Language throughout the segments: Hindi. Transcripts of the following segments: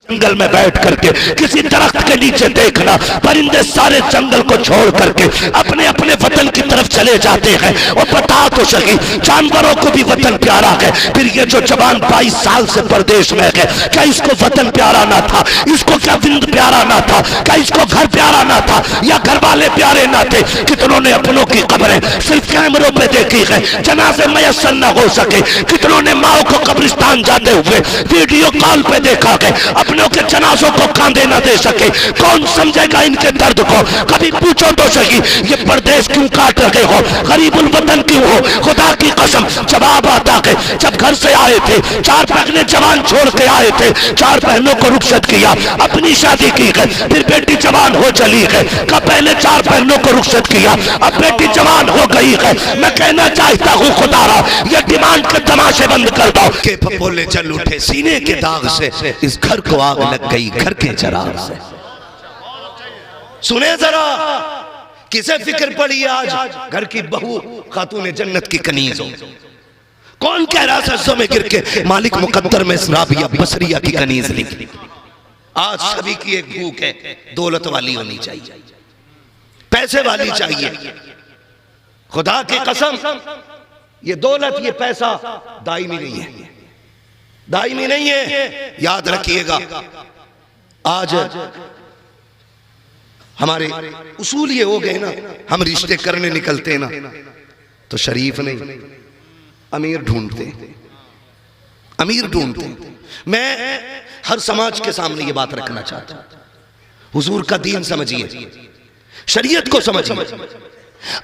जंगल में बैठ करके किसी दरख्त के नीचे देखना, परिंदे सारे जंगल को छोड़ करके अपने अपने वतन की तरफ चले जाते हैं। और बता तो सही, जानवरों को भी वतन प्यारा है, फिर ये जो जवान 22 साल से परदेश में है, क्या इसको वतन प्यारा ना था? इसको क्या विंद प्यारा ना था? क्या इसको घर प्यारा ना था? या घर वाले प्यारे ना थे? कितनों ने अपनों की कब्रें सिर्फ कैमरों पे देखी है, जनाजे मयसर न हो सके। कितनों ने माओ को कब्रिस्तान जाते हुए वीडियो कॉल पे देखा है, अपनों के जनाजों को कांधे न दे सके। कौन समझेगा इनके दर्द को? कभी पूछो तो सही, ये परदेश क्यों काट रहे हो, गरीबुल वतन क्यों हो? खुदा की कसम जवाब आता है, जब घर से आए थे 4 बहनें जवान छोड़ के आए थे, 4 बहनों को रुखसत किया, अपनी शादी की है, फिर बेटी जवान हो चली है। कब पहले 4 बहनों को रुखसत किया, अब बेटी जवान हो गई है। मैं कहना चाहता हूँ खुदारा, ये डिमांड के तमाशे बंद कर दो। के फपोले जल उठे सीने के दाग से, इस घर को आग लग गई घर के चराग से। सुने जरा, किसे फिक्र पड़ी आज घर की बहू खातून जन्नत की कनीज हो? कौन कह रहा सरसों में गिर के मालिक मुकद्दर में राबिया बसरिया की कनीज लिखी? आज सभी की एक भूख है, दौलत वाली होनी चाहिए, पैसे वाली चाहिए। खुदा की कसम, ये दौलत ये पैसा दायमी नहीं है, दायमी नहीं है, याद रखिएगा। आज हमारे उसूल ये हो गए ना, हम रिश्ते करने निकलते ना तो शरीफ नहीं, अमीर ढूंढते, अमीर ढूंढते। मैं हर समाज के सामने ये बात रखना चाहता हूं, हुजूर का दीन समझिए, शरीयत को समझिए।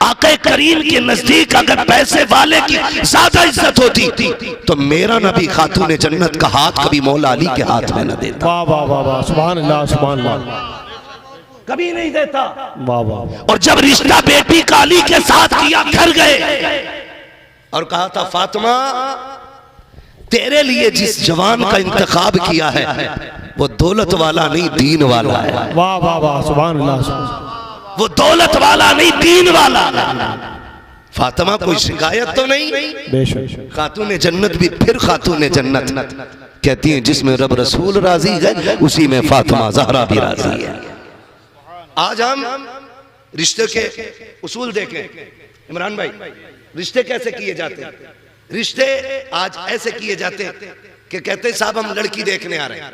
आका करीम के नजदीक अगर पैसे वाले की ज्यादा इज्जत होती तो मेरा नबी खातून जन्नत का हाथ कभी मौला अली के हाथ में न देता। वाह वाह वाह वाह, सुभान अल्लाह सुभान अल्लाह, कभी नहीं देता। वाह वाह। और जब रिश्ता बेटी का अली के साथ किया, घर गए और कहा था, फातिमा तेरे लिए जिस जवान का इंतखाब किया है वो दौलत वाला नहीं दीन वाला है। वाह वाह वाह, सुभान अल्लाह। वो दौलत वाला नहीं दीन वाला। फातिमा कोई शिकायत तो नहीं? बेशक। खातून जन्नत भी फिर खातून जन्नत कहती हैं, जिसमें रब रसूल राजी है उसी में फातिमा ज़हरा भी राजी है। आज हम रिश्ते के उसूल देखें इमरान भाई, रिश्ते कैसे किए जाते हैं? रिश्ते आज ऐसे किए जाते हैं कि कहते साहब हम लड़की देखने आ रहे हैं।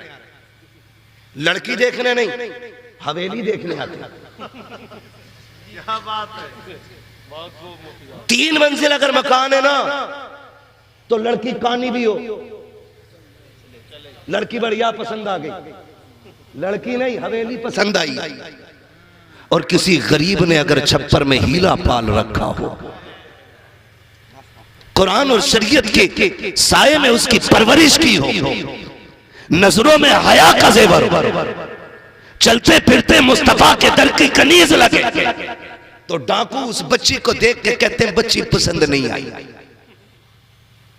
लड़की देखने नहीं, हवेली देखने आते हैं। 3 मंजिल अगर मकान है ना तो लड़की कानी भी हो, लड़की बढ़िया पसंद आ गई, लड़की नहीं हवेली पसंद आई। और किसी गरीब ने अगर छप्पर में हीला पाल रखा हो, कुरान और शरीयत के साये में उसकी परवरिश की हो, नजरों में हया का जेवर, चलते फिरते मुस्तफा के दर की कनीज लगे, तो डाकू उस बच्ची को देख के कहते हैं बच्ची पसंद नहीं आई।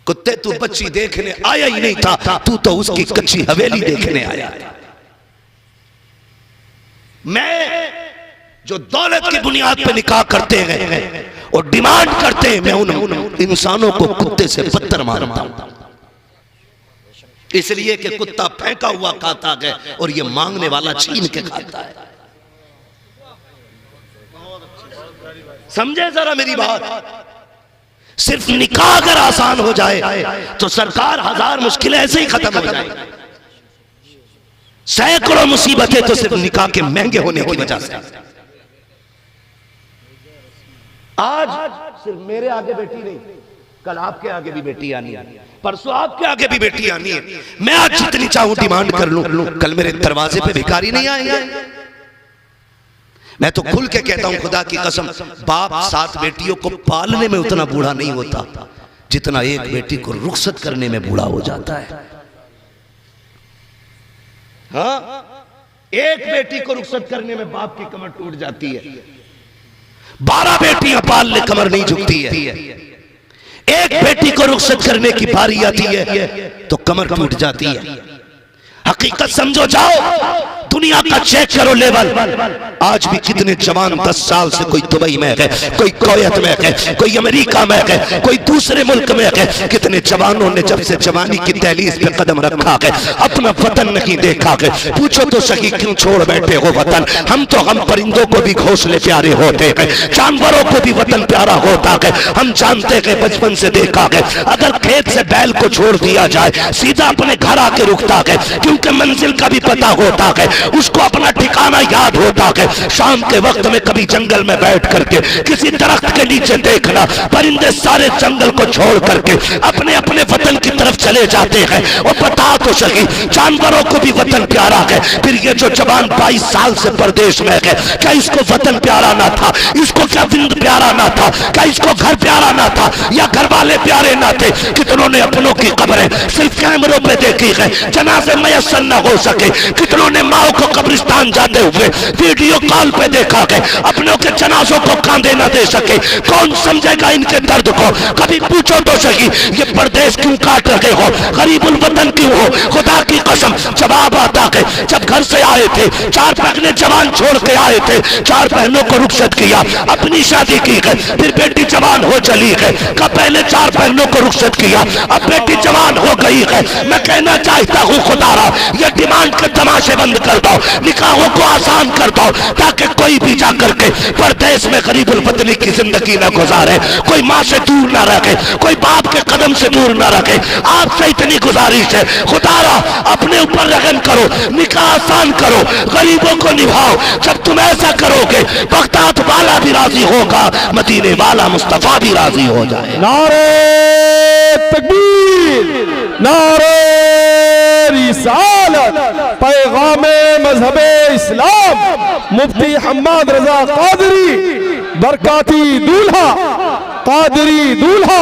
कुत्ते तू बच्ची देखने आया ही नहीं था, तू तो उसकी कच्ची हवेली देखने आया। मैं जो दौलत की बुनियाद पे निकाह करते हैं और डिमांड करते हैं, मैं उन इंसानों को कुत्ते से बदतर मानता हूं, इसलिए कि कुत्ता फेंका हुआ खाता है और ये मांगने वाला छीन के खाता है। समझे जरा मेरी बात? सिर्फ निकाह अगर आसान हो जाए तो सरकार 1000 मुश्किलें ऐसे ही खत्म हो जाए। सैकड़ों मुसीबतें तो सिर्फ निकाह के महंगे होने की वजह से। आज सिर्फ मेरे आगे बेटी नहीं, कल आपके आगे भी बेटी आनी है, परसों आपके आगे भी बेटी आनी है। मैं आज जितनी चाहूं डिमांड कर लूं, कल मेरे दरवाजे पे भिखारी नहीं आएंगे। मैं तो खुल के कहता हूं, खुदा की कसम, बाप 7 बेटियों को पालने में उतना बूढ़ा नहीं होता जितना एक बेटी को रुखसत करने में बूढ़ा हो जाता है। हाँ, एक बेटी को रुखसत करने में बाप की कमर टूट जाती है, 12 बेटियां पाल ले कमर नहीं झुकती है। एक बेटी को रुखसत करने की बारी आती है तो कमर टूट जाती है। हकीकत समझो जाओ, दुनिया का चेक करो लेवल। आज भी कितने जवान 10 साल से कोई दुबई में है, कोई कुवैत में है, कोई अमेरिका में है, कोई दूसरे मुल्क में है। कितने जवानों ने जब से जवानी की दहलीज पे कदम रखा है अपना वतन नहीं देखा है। पूछो तो सही क्यों छोड़ बैठे हो वतन? हम परिंदों को भी घोंसले प्यारे होते हैं, जानवरों को भी वतन प्यारा होता है। हम जानते हैं, बचपन से देखा है, अगर खेत से बैल को छोड़ दिया जाए सीधा अपने घर आके रुकता है, क्योंकि मंजिल का भी पता होता है, उसको अपना ठिकाना याद होता है। शाम के वक्त में कभी जंगल में बैठ करके किसी दरख्त के नीचे देखना, परिंदे सारे जंगल को छोड़ करके अपने अपने वतन की तरफ चले जाते हैं। और बता तो सही, जानवरों को भी वतन प्यारा है। फिर ये जो जवान 22 साल से परदेश में है, क्या इसको वतन प्यारा ना था? इसको क्या विंद प्यारा ना था? क्या इसको घर प्यारा ना था? या घर वाले प्यारे ना थे? कितनों ने अपनों की कब्रें सिर्फ कैमरों पे देखी है, जनाजे मयस्सर न हो सके। कितनों ने माओ को कब्रिस्तान जाते हुए वीडियो कॉल पे देखा है, अपनों के जनाजों को कांधे न दे सके। कौन समझेगा इनके दर्द को? कभी पूछो तो सही, ये परदेश क्यों काट रहे हो? गरीबुल वतन क्यों हो? खुदा की कसम जवाब आता है, जब घर से आए थे 4 पहले जवान छोड़ के आए थे, 4 बहनों को रुखसत किया, अपनी शादी की है, फिर बेटी जवान हो चली है। कब पहले 4 बहनों को रुखसत किया, अब बेटी जवान हो गई है। मैं कहना चाहता हूँ खुदारा, ये डिमांड के तमाशे बंद कर दो, निकाहों को आसान कर दो, ताकि कोई भी जा करके परदेश में गरीबुल वतनी की जिंदगी न गुजारे, कोई माँ से दूर ना रखे, कोई बाप के कदम से दूर ना रखे। आपसे इतनी गुजारिश है खुदारा, अपने ऊपर रहम करो, निकाह आसान करो, गरीबों को निभाओ। जब तुम ऐसा करोगे बगदाद वाला भी राजी होगा, मदीने वाला मुस्तफा भी राजी हो जाए। नारे तकबीर, नारे रिसालत, पैगामे मजहबे इस्लाम, मुफ्ती हम्माद रजा कादरी, बरकाती दूल्हा, कादरी दूल्हा,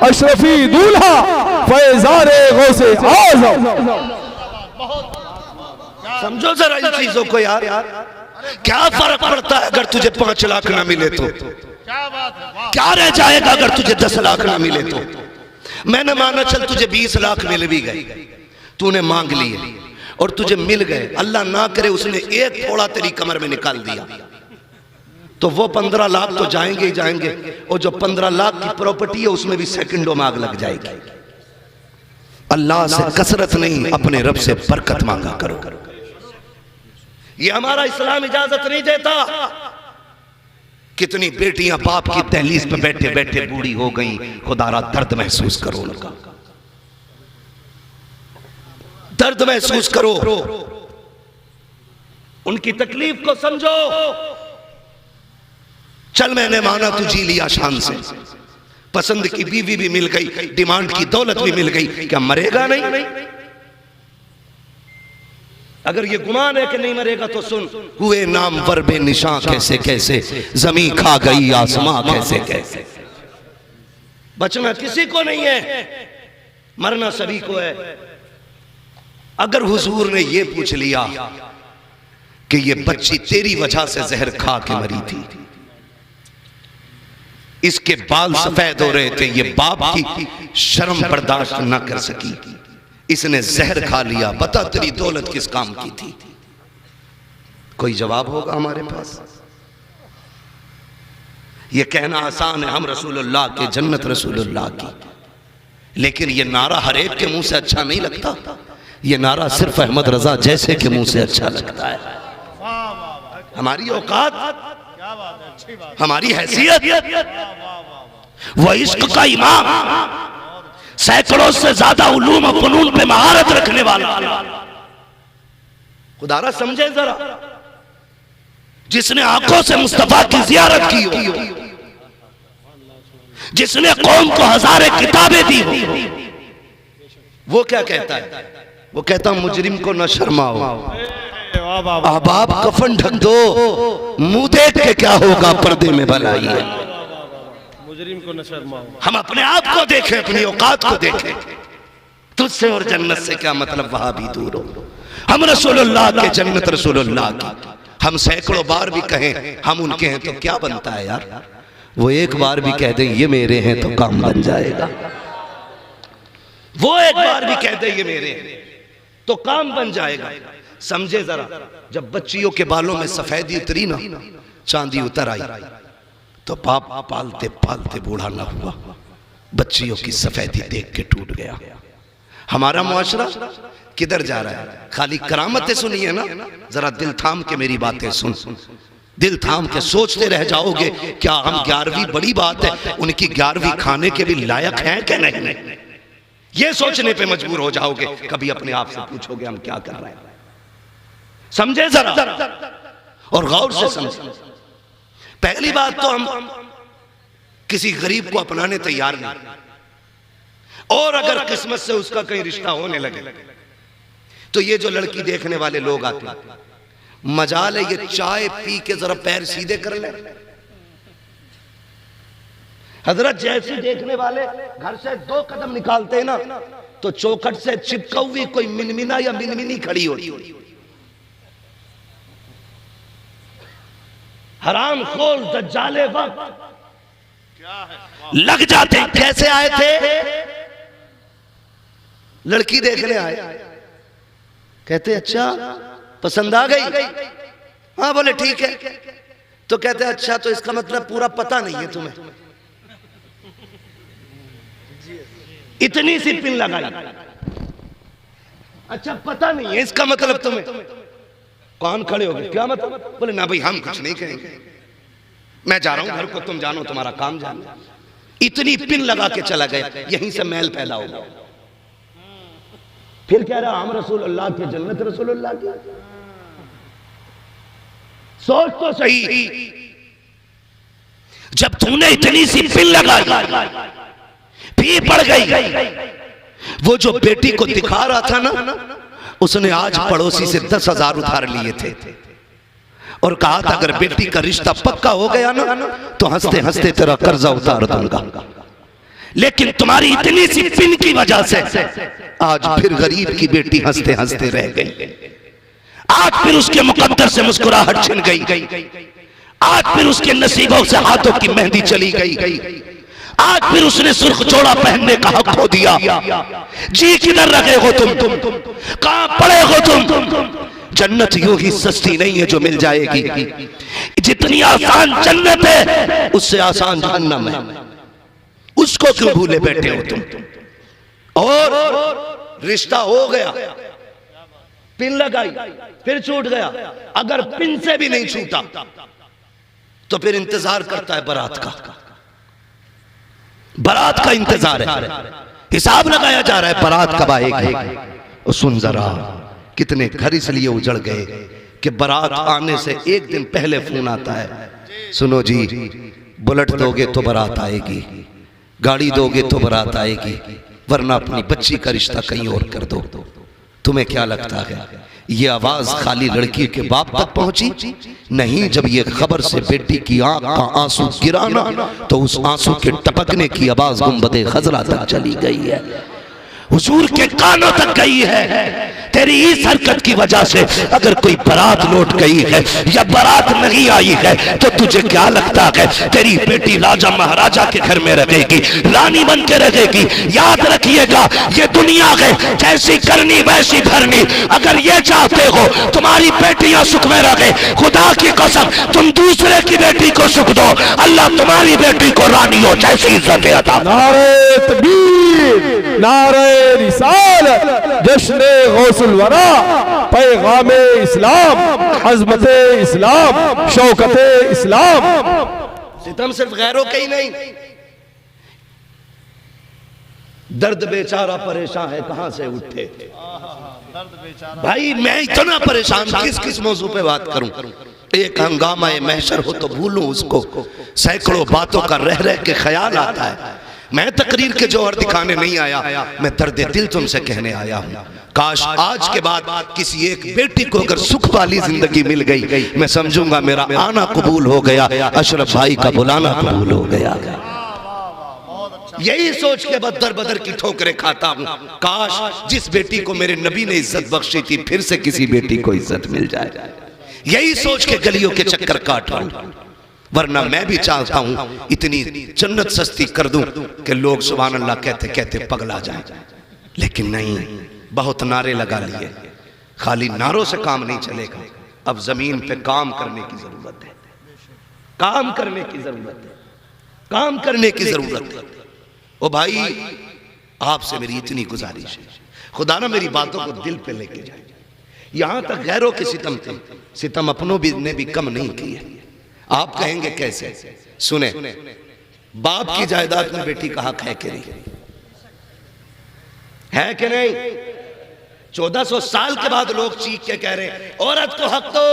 अशरफी दूल्हा, फैजाने गौसे आज़म। समझो जरा इन चीजों को यार, क्या फर्क पड़ता है अगर तुझे 5 लाख ना मिले तो? क्या रह जाएगा अगर तुझे 10 लाख ना मिले तो? मैंने माना चल तुझे 20 लाख मिल भी गए, तूने मांग लिए और तुझे मिल गए, अल्लाह ना करे उसने एक थोड़ा तेरी कमर में निकाल दिया, तो वो 15 लाख तो जाएंगे ही जाएंगे। और जो 15 लाख की प्रॉपर्टी है उसमें भी सेकंडों में आग लग जाएगी। अल्लाह से कसरत नहीं, अपने रब से बरकत मांगा करो। ये हमारा इस्लाम इजाजत नहीं देता। कितनी बेटियां बाप की दहलीज पे बैठे बैठे बूढ़ी हो गई, खुदारा दर्द महसूस करो उनका, दर्द महसूस करो, उनकी तकलीफ को समझो। चल मैंने माना तू जी लिया शान से, पसंद की बीवी भी मिल गई, डिमांड की दौलत भी मिल गई, क्या मरेगा नहीं? अगर ये गुमान है कि नहीं मरेगा तो सुन, हुए नाम वर बे निशां कैसे कैसे, जमी खा गई आसमां कैसे कैसे। बचना किसी को नहीं है, मरना सभी को है। अगर हुजूर ने ये पूछ लिया कि ये बच्ची तेरी वजह से जहर खा के मरी थी, इसके बाल सफेद हो रहे थे, ये बाप की शर्म बर्दाश्त न कर सकी, इसने जहर खा लिया, बता तेरी दौलत किस काम की थी? कोई जवाब होगा हमारे पास? ये कहना आसान है, हम रसूलुल्लाह के, जन्नत रसूलुल्लाह की, लेकिन ये नारा हर एक के मुंह से अच्छा नहीं लगता। ये नारा सिर्फ अहमद रजा जैसे के मुंह से अच्छा लगता है। हमारी औकात, हमारी हैसियत, वह इश्क का इमाम, सैकड़ों से ज्यादा उलूम और फनून पे महारत रखने वाला, खुदारा समझे जरा, जिसने आंखों से मुस्तफा की जियारत की हो, जिसने कौम को हजारे किताबें दी हो, वो क्या कहता है? वो कहता मुजरिम को न शर्माओ, अहबाब कफन ढक दो, मुंह देख के क्या होगा, पर्दे में भलाई है। मुजरिम को न शर्माओ। हम अपने आप को देखें, अपनी औकात को देखें। तुझसे और जन्नत से क्या मतलब, वहां भी दूर हो। हम रसूलुल्लाह के, जन्नत रसूलुल्लाह की। हम सैकड़ों बार भी कहें हम उनके हैं तो क्या बनता है यार? वो एक बार भी कह दें ये मेरे हैं तो काम बन जाएगा। वो एक बार भी कह दें ये मेरे हैं तो काम बन जाएगा। समझे जरा, जब बच्चियों के बालों में सफेदी उतरी ना, चांदी उतर आई, तो बाप पालते पालते बूढ़ा ना हुआ, बच्चियों की सफेदी देख के टूट गया। हमारा मुआशरा किधर जा रहा है? खाली करामतें सुनिए ना, जरा दिल थाम के मेरी बातें सुन, दिल थाम के सोचते रह जाओगे क्या हम 11वीं बड़ी बात है, उनकी 11वीं खाने के भी लायक हैं कि नहीं, ये सोचने पे मजबूर हो जाओगे। कभी अपने आप से पूछोगे हम क्या कर रहे हैं। समझे जरा और गौर से समझे। पहली बात तो हम किसी गरीब को अपनाने तैयार नहीं, और अगर किस्मत से उसका कहीं रिश्ता होने लगे तो ये जो लड़की देखने वाले लोग आते हैं, मजाल है ये चाय पी के जरा पैर सीधे कर ले। हजरत जैसे देखने वाले घर से 2 कदम निकालते हैं ना, तो चौखट से चिपका हुई कोई मिनमिना या मिनमिनी खड़ी होती, हराम खोल दज्जाले वक्त लग जाते। कैसे आए थे? लड़की देखने आए, कहते अच्छा पसंद आ गई, हाँ बोले ठीक है, तो कहते अच्छा तो इसका मतलब पूरा पता नहीं है तुम्हें, इतनी सी पिन लगाई, अच्छा पता नहीं है इसका मतलब तुम्हें। कौन खड़े हो गए? क्या मतलब? बोले ना भाई हम कुछ नहीं कहेंगे, मैं जा रहा हूं घर को, तुम जानो तुम्हारा काम जानो। इतनी पिन लगा के चला गया, यहीं से मैल पैदा हो गया। फिर कह रहा हम रसूलुल्लाह की जन्नत रसूलुल्लाह की। सोच तो सही, जब तूने इतनी सी पिन लगाई, पी पड़ गई, वो जो बेटी को दिखा रहा था ना, उसने आज पड़ोसी से 10,000 उधार लिए थे और कहा था अगर बेटी का रिश्ता पक्का हो गया ना तो हंसते हंसते तेरा कर्जा उतार दूंगा। लेकिन तुम्हारी इतनी सी पिन की वजह से आज फिर गरीब की बेटी हंसते हंसते रह गई, आज फिर उसके मुकद्दर से मुस्कुराहट छिन गई, आज फिर उसके नसीबों से हाथों की मेहंदी चली गई, आज फिर उसने सुर्ख जोड़ा पहनने का हक खो दिया। जी किधर रखे हो तुम कहां पड़े हो तुम? जन्नत यूं ही सस्ती नहीं है जो मिल जाएगी, जितनी आसान जन्नत है उससे आसान जहन्नम है, उसको क्यों भूले बैठे हो तुम? और रिश्ता हो गया, पिन लगाई फिर छूट गया, अगर पिन से भी नहीं छूटा तो फिर इंतजार करता है बारात का, बारात का इंतजार है, हिसाब लगाया जा रहा है बारात कब आएगी। और सुन जरा कितने घर इसलिए उजड़ गए कि बारात आने से एक दिन पहले फोन आता है, सुनो जी बुलेट दोगे तो बारात आएगी, गाड़ी दोगे तो बारात आएगी, वरना अपनी बच्ची का रिश्ता कहीं और कर दो। तुम्हें क्या लगता है ये आवाज खाली लड़की के बाप तक पहुंची? नहीं, जब ये खबर से बेटी की आंख का आंसू गिराना तो उस आंसू के टपकने की आवाज गुंबदे खजरा तक चली गई है, हुजूर के कानों तक गई है। तेरी इस हरकत की वजह से अगर कोई बारात लौट गई है या बारात नहीं आई है तो तुझे क्या लगता है तेरी बेटी राजा महाराजा के घर में रहेगी, रानी बन के रहेगी? याद रखिएगा ये दुनिया है, जैसी करनी वैसी भरनी। अगर ये चाहते हो तुम्हारी बेटियां सुख में रहे, खुदा की कसम तुम दूसरे की बेटी को सुख दो, अल्लाह तुम्हारी बेटी को रानियों जैसी इज्जत अता। नारे तकबीर, नारे रिसालत, जश्न गौसुल वरा, पैगाम इस्लाम, अज़मत इस्लाम, शौकत इस्लाम। सितम सिर्फ गैरों के ही नहीं, दर्द बेचारा परेशान है कहां से उठे। भाई मैं इतना परेशान, किस किस मौजू पे बात करूं? एक हंगामा महशर हो तो भूलूं उसको, सैकड़ों बातों का रह रह के ख्याल आता है। मैं तकरीर के जौहर दिखाने नहीं आया, मैं दर्द दिल तुमसे कहने आया हूं। काश आज के बाद किसी एक बेटी को अगर सुख वाली जिंदगी मिल गई, मैं समझूंगा मेरा आना कबूल हो गया, अशरफ भाई का बुलाना कबूल हो गया। यही सोच के बदर बदर की ठोकरें खाता हूं। काश जिस बेटी को मेरे नबी ने इज्जत बख्शी थी फिर से किसी बेटी को इज्जत मिल जाए। यही सोच के गलियों के चक्कर काट रहा हूं, वरना मैं भी चाहता हूं इतनी जन्नत सस्ती कर दूं कि लोग सुभान अल्लाह कहते कहते पगला जाए। लेकिन नहीं, बहुत नारे लगा लिए, खाली नारों से काम नहीं चलेगा, अब जमीन पे काम करने की जरूरत है, काम करने की जरूरत है, काम करने की जरूरत है। ओ भाई, आपसे मेरी इतनी गुजारिश है, खुदा ना मेरी बातों को दिल पे लेके जाए। यहां तक गैरों के सितम थे, सितम अपनों भी ने भी कम नहीं किए। आप कहेंगे कैसे? सुने, बाप की जायदाद में बेटी का हक है कि नहीं? है कि नहीं? 1400 साल के बाद लोग चीख के कह रहे हैं औरत को हक दो।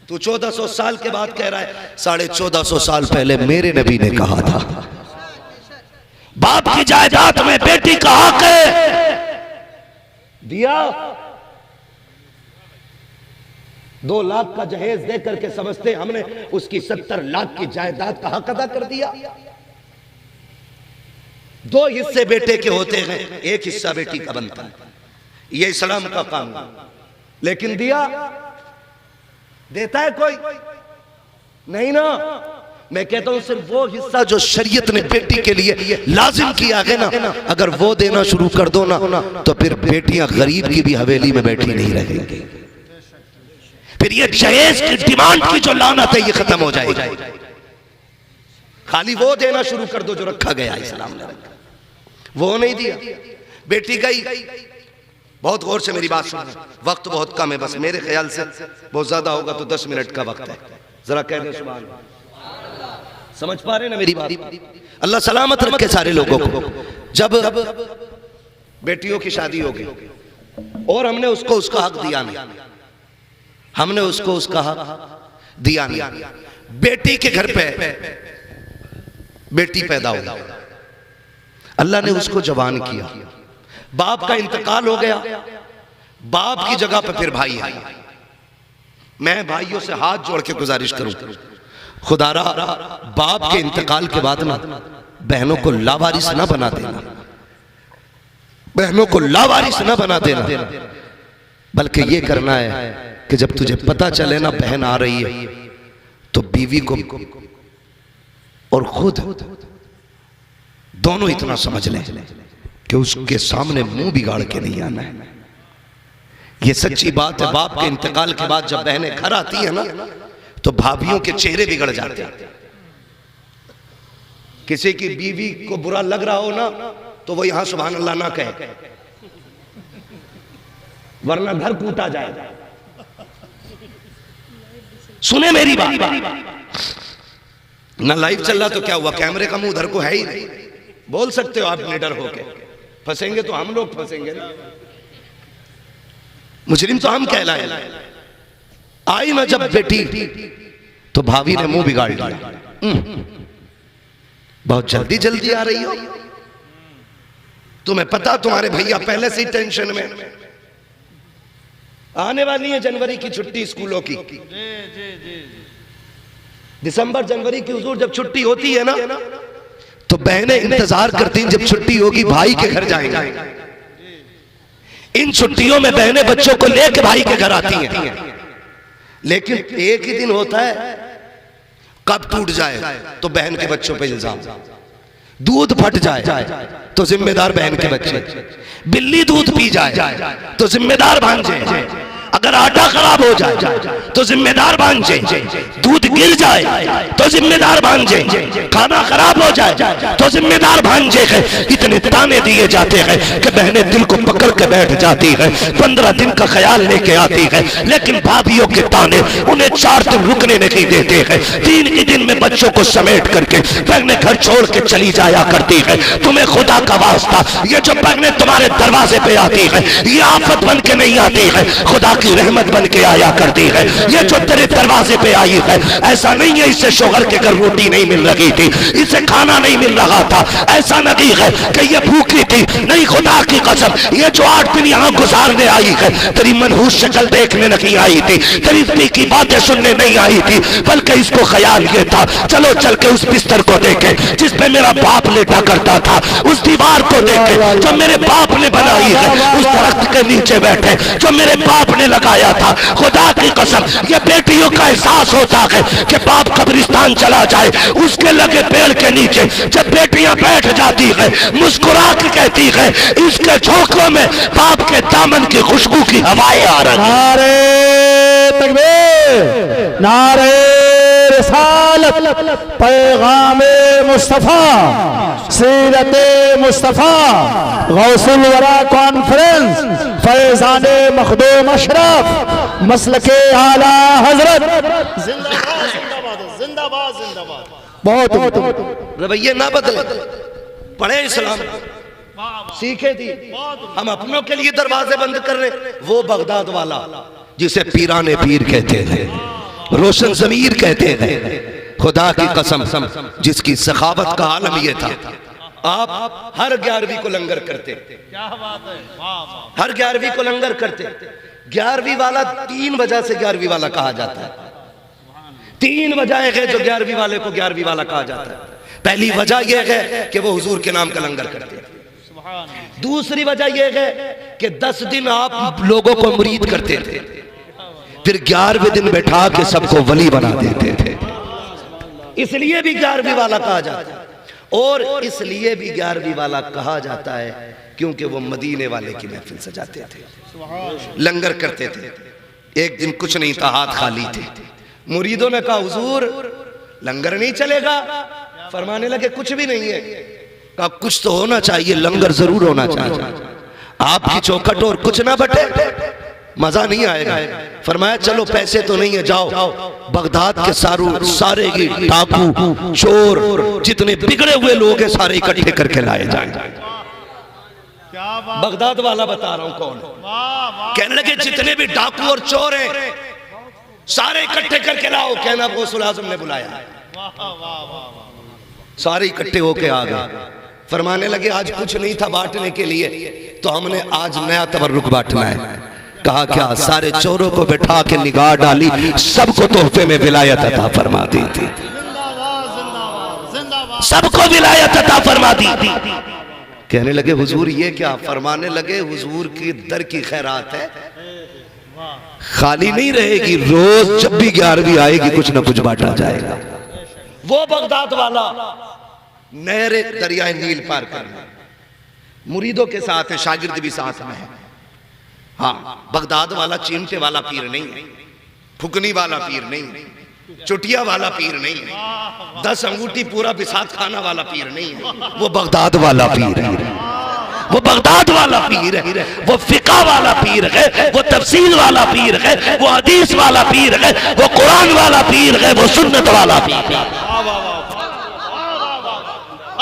तू 1400 साल के बाद कह रहा है, 1450 साल पहले मेरे नबी ने कहा था बाप की जायदाद में बेटी का हक है। दिया 2 लाख का जहेज दे करके समझते हमने उसकी 70 लाख की जायदाद का हक अदा कर दिया। 2 हिस्से बेटे के होते हैं, 1 हिस्सा बेटी का बनता है, ये इस्लाम का कानून। लेकिन दिया देता है कोई नहीं ना। मैं कहता हूं सिर्फ वो हिस्सा जो शरीयत ने बेटी के लिए लाजिम किया है ना, अगर वो देना शुरू कर दो ना, तो फिर बेटियां गरीब की भी हवेली में बैठी नहीं रहेंगी। फिर ये जहेज की डिमांड की जो लानत है ये खत्म हो जाएगी। खाली वो देना शुरू कर दो जो रखा गया इस्लाम ने, वो नहीं दिया। बेटी गई, बहुत गौर से मेरी बात सुनना, वक्त बहुत कम है, बस मेरे ख्याल से बहुत ज्यादा होगा तो 10 मिनट का वक्त है। जरा कह दे सुभान अल्लाह। समझ पा रहे ना मेरी बात? अल्लाह सलामत रखे सारे लोगों को। जब बेटियों की शादी होगी और हमने उसको उसका हक दिया नहीं, हमने उसको उसका हक दिया नहीं, बेटी के घर पे बेटी पैदा हो, अल्लाह ने उसको जवान किया, बाप का इंतकाल हो गया, बाप की जगह पे फिर भाई है। मैं भाइयों से हाथ जोड़ के गुजारिश करूं, खुदारा बाप के इंतकाल के बाद ना बहनों को लावारिस ना बना देना, बहनों को लावारिस ना बना देना, बल्कि ये करना है कि जब तुझे पता चले ना बहन आ रही है तो बीवी को और खुद दोनों इतना समझ लें कि उसके सामने मुंह बिगाड़ के नहीं आना है। ये सच्ची बात है। बाप के इंतकाल के बाद जब बहनें घर आती है ना तो भाभियों के चेहरे बिगड़ जाते हैं। किसी की बीवी को बुरा लग रहा हो ना तो वो यहां सुभान अल्लाह ना कहे, वरना घर कूटा जाएगा। सुने मेरी बात, ना लाइव चल रहा तो क्या हुआ, कैमरे का मुंह उधर को है ही नहीं। बोल सकते हो आप निडर होके, फंसेंगे तो हम लोग फंसेंगे ना, मुजरिम तो हम कहलाए। आई ना जब बेटी तो भाभी ने मुंह बिगाड़ लिया, बहुत जल्दी जल्दी आ रही हो, तुम्हें पता तुम्हारे भैया पहले से ही टेंशन में, आने वाली है जनवरी की छुट्टी स्कूलों की, दिसंबर जनवरी की हुजूर जब छुट्टी होती है ना तो बहनें इंतजार करती हैं जब छुट्टी होगी भाई के घर जाएंगे। इन छुट्टियों में बहनें बच्चों को लेकर भाई के घर आती हैं, लेकिन एक ही दिन होता है कब टूट जाए तो बहन के बच्चों पे इल्जाम, दूध फट जाए तो जिम्मेदार बहन के बच्चे, बिल्ली दूध पी जाए तो जिम्मेदार भांजे, अगर आटा खराब हो जाए तो जिम्मेदार भांजे, दूध गिर जाए तो जिम्मेदार भांजे, खाना खराब हो जाए तो जिम्मेदार भांजे है। इतने ताने दिए जाते हैं कि बहनें दिल को पकड़ के बैठ जाती है, 15 दिन का ख्याल लेके आती है, लेकिन भाभियों के ताने उन्हें 4 दिन रुकने नहीं देते हैं। 3 ही दिन में बच्चों को समेट करके बहनें घर छोड़ के चली जाया करती है। तुम्हें खुदा का वास्ता, ये जो बहनें तुम्हारे दरवाजे पे आती है ये आफत बन के नहीं आती है, खुदा की रहमत बन के आया करती है। ये जो तेरे दरवाजे पे आई है ऐसा नहीं है इससे शोहर के घर रोटी नहीं मिल रही थी, इसे खाना नहीं मिल रहा था, ऐसा नहीं है कि ये भूखी थी, नहीं खुदा की कसम ये जो 8 दिन यहाँ गुजारने आई है तेरी मनहूस शक्ल देखने नहीं आई थी, तेरी दिल की बातें सुनने नहीं आई थी, बल्कि इसको ख्याल ये था चलो चल के उस बिस्तर को देखे जिस पे मेरा बाप लेटा करता था, उस दीवार को देखे जो मेरे बाप ने बनाई है, उस दरख्त के नीचे बैठे जो मेरे बाप ने लगाया था, खुदा की कसम ये बेटियों का एहसास होता है कि बाप कब्रिस्तान चला जाए, उसके लगे पेड़ के नीचे जब बेटियां बैठ जाती है, मुस्कुरा के कहती है, इसके झोंकों में बाप के दामन की खुशबू की हवाएं आ रही। नारे तकबीर, नारे रिसालत, पैगामे मुस्तफा, सीरत मुस्तफा, गौसुल वरा कॉन्फ्रेंस, फैजाने मखदूम अशरफ, मसलके आला हजरत, जिंदाबाद जिंदाबाद जिंदाबाद। बहुत रवैये ना बदले, पढ़े इस्लाम, सीखे थी। हम अपनों के लिए दरवाजे बंद कर रहे। वो बगदाद वाला जिसे पीराने पीर कहते थे, रोशन जमीर कहते थे, खुदा की कसम जिसकी सखावत का आलम यह था, आप हर 11वीं को लंगर करते, क्या बात है, वाह वाह। हर 11वीं को लंगर करते। 11वीं वाला 3 वजह से 11वीं वाला कहा जाता है। 3 वजह है जो 11वीं वाले को 11वीं वाला कहा जाता है। पहली वजह यह है कि वो हुजूर के नाम का लंगर करते हैं। दूसरी वजह यह है कि 10 दिन आप लोगों को मुरीद करते थे, फिर 11वें दिन बैठा के सबको वली बना देते थे। इसलिए भी 11वीं वाला कहा जाता है, और इसलिए भी 11वीं वाला कहा जाता है क्योंकि वो मदीने वाले की महफिल सजाते थे, लंगर करते थे। एक दिन कुछ नहीं था, हाथ खाली थे। मुरीदों ने कहा हुजूर लंगर नहीं चलेगा। फरमाने लगे कुछ भी नहीं है। कहा कुछ तो होना चाहिए, लंगर जरूर होना चाहिए। आपकी चौखट और कुछ ना बटे, मजा नहीं आएगा। फरमाया चलो पैसे तो नहीं है, जाओ बगदाद के सारे डाकू चोर जितने बिगड़े हुए लोग हैं सारे इकट्ठे करके लाए जाएंगे। बगदाद वाला बता रहा हूं कौन। कहने लगे जितने भी डाकू और चोर हैं सारे इकट्ठे करके लाओ। कहना गौसुल आजम ने बुलाया, सारे इकट्ठे होके आ गए। फरमाने लगे आज कुछ नहीं था बांटने के लिए, तो हमने आज नया तबर्रुक बांटना है। कहा क्या? सारे चोरों को बैठा के निगाह डाली, सबको तोहफे में विलायत अता फरमा दी थी, सबको विलायत अता फरमा दी थी। कहने लगे हुजूर ये क्या? फरमाने लगे हुजूर की दर की खैरात है, खाली नहीं रहेगी, रोज जब भी 11वीं आएगी कुछ ना कुछ बांटा जाएगा। वो बगदाद वाला नहरे दरियाए नील पार करना, मुरीदों के साथ है, शागिर्द भी साथ में है। हाँ, बगदाद वाला चिमटे वाला पीर नहीं है, फुकनी वाला पीर नहीं है, चुटिया वाला पीर नहीं है, 10 अंगूठी पूरा बिसात खाना वाला पीर नहीं है। वो बगदाद वाला पीर है, वो बगदाद वाला पीर है, वो फिका वाला पीर है, वो तफसील वाला पीर है, वो हदीस वाला पीर है, वो कुरान वाला पीर है, वो सुन्नत वाला पीर है।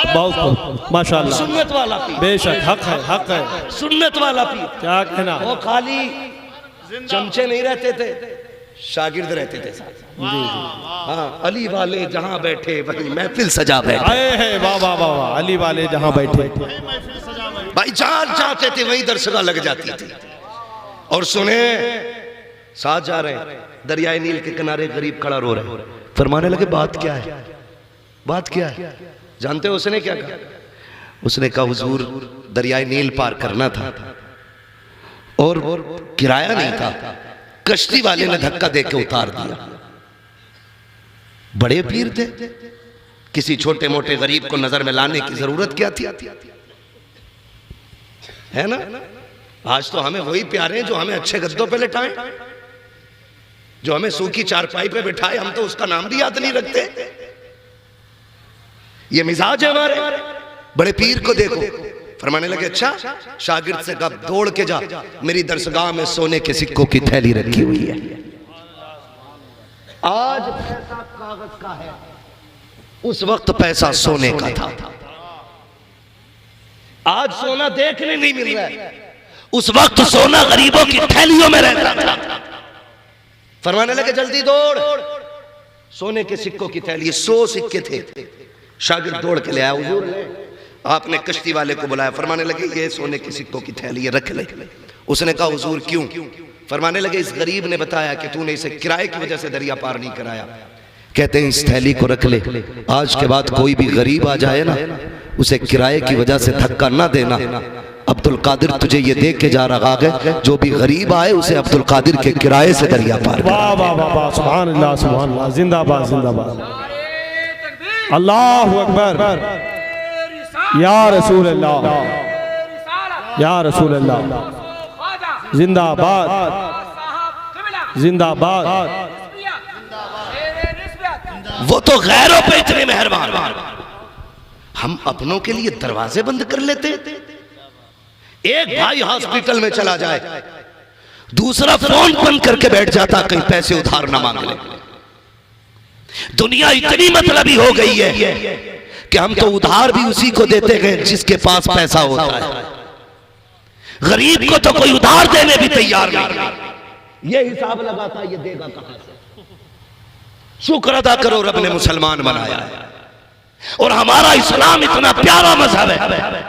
बहुत माशाअल्लाह, सुन्नत वाला पीर, बेशक हक है, हक है। सुन्नत वाला पीर। क्या कहना? वो खाली चमचे नहीं रहते थे, शागिर्द रहते थे साथ। हाँ, अली वाले जहां बैठे वहीं महफिल सजा बैठे। आए हैं, वाह वाह वाह वाह। अली वाले जहां बैठे भाई जहां चाहते थे वहीं दरसगाह लग जाती थी। और सुने साथ जा रहे हैं, दरियाए नील के किनारे गरीब खड़ा रो रहे, फरमाने लगे बात क्या है, बात क्या है? जानते हो उसने क्या कहा? उसने कहा हुजूर दरियाए नील पार करना था और किराया नहीं था, कश्ती वाले ने धक्का देके उतार दिया। बड़े पीर थे, किसी छोटे मोटे गरीब को नजर में लाने की जरूरत क्या थी? है ना? आज तो हमें वही प्यारे हैं जो हमें अच्छे गद्दों पे लिटाएं, जो हमें सूखी चारपाई पे बिठाए, हम तो उसका नाम भी याद नहीं रखते। ये मिजाज है हमारे। बड़े पीर को देखो, फरमाने लगे अच्छा, शागिर्द से कहा दौड़ के जा, मेरी दरसगाह में सोने के सिक्कों की थैली रखी हुई है। आज पैसा कागज का है, उस वक्त पैसा सोने का था। आज सोना देखने नहीं मिल रहा है, उस वक्त सोना गरीबों की थैलियों में रहता था। फरमाने लगे जल्दी दौड़, सोने के सिक्कों की थैली, 100 सिक्के थे। शागिर्द दौड़ के ले आया, हुजूर आपने कश्ती वाले को बुलाया। फरमाने लगे ये सोने के सिक्कों की थैली है, रख ले। उसने कहा हुजूर क्यों? फरमाने लगे इस गरीब ने बताया कि तूने इसे किराए की वजह से दरिया पार नहीं कराया। कहते हैं इस थैली को रख ले, आज के बाद कोई भी गरीब आ जाए ना, उसे किराए की वजह से धक्का ना देना, अब्दुल कादिर तुझे ये देख के जा रहा है, जो भी गरीब आए उसे अब्दुल कादिर के किराए से दरिया पार कर। वाह वाह वाह वाह, सुभान अल्लाह सुभान अल्लाह, जिंदाबाद जिंदाबाद, अल्लाहु अकबर, या रसूल अल्लाह, या रसूल अल्लाह, जिंदाबाद जिंदाबाद। वो तो गैरों पे इतने मेहरबान, हम अपनों के लिए दरवाजे बंद कर लेते। एक भाई हॉस्पिटल में चला जाए, दूसरा फोन बंद करके बैठ जाता कहीं पैसे उधार ना मांग ले। दुनिया इतनी मतलबी हो गई है कि हम तो उधार भी उसी को देते हैं जिसके पास पैसा होता है। गरीब को तो कोई उधार देने भी तैयार नहीं। ये हिसाब लगाता ये देगा कहां से। शुक्र अदा करो रब ने मुसलमान बनाया है, और हमारा इस्लाम इतना प्यारा मजहब है।